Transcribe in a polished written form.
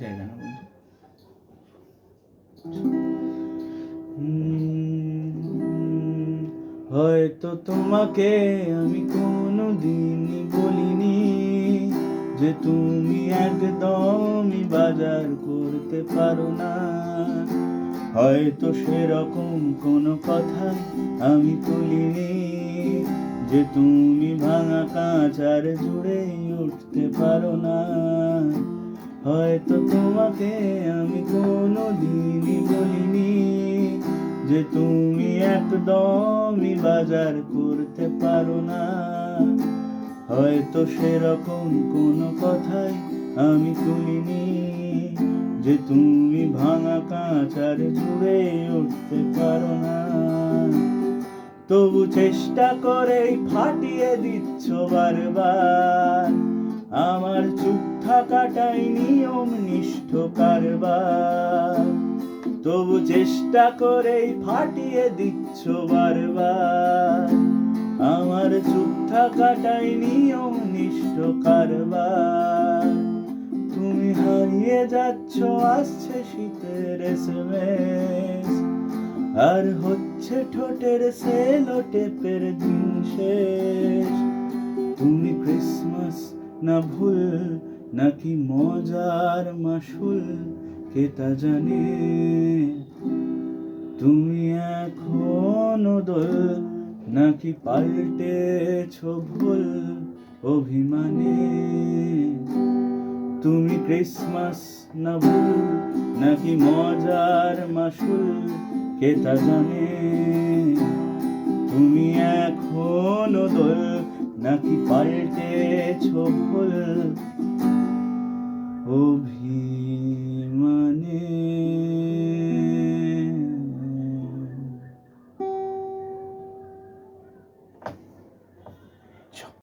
জায়গা না বন্ধু। হয়তো তোমাকে আমি কোনোদিনই বলিনি যে তুমি একদমই বাজার করতে পারো না। হয়তো সেরকম কোনো কথা আমি তুলিনি যে তুমি ভাঙা কাঁচার জুড়ে উঠতে পারো না। হয়তো তোমাকে আমি কোনোদিনই বলিনি যে তুমি একদমই বাজার করতে পারো না। হয়তো সেরকম কোনো কথাই আমি তুলিনি যে তুমি ভাঙা কাঁচার জুড়ে উঠতে পারো না। তবু চেষ্টা করেই ফাটিয়ে দিচ্ছ বারবার আমার চুপ থাকাটাই নিয়ম নিষ্ঠ কারবার। তবু চেষ্টা করেই ফাটিয়ে দিচ্ছ বারবার আমার চুপ থাকাটাই নিয়ম নিষ্ঠ কারবার। তুমি হারিয়ে যাচ্ছ, আসছে শীতের SMS আর হচ্ছে ঠোঁটের সেলো টেপের দিন শেষ। তুমি ক্রিসমাস না ভুল নাকি মজার মাসুল কে তা জানে। তুমি এখনো দোল নাকি পাল্টেছো ভুল অভিমানে। তুমি ক্রিসমাস না ভুল নাকি মজার মাসুল কে তা জানে। তুমি এখনো দোল নাকি পাল্টেছো ভুল অভিমানে।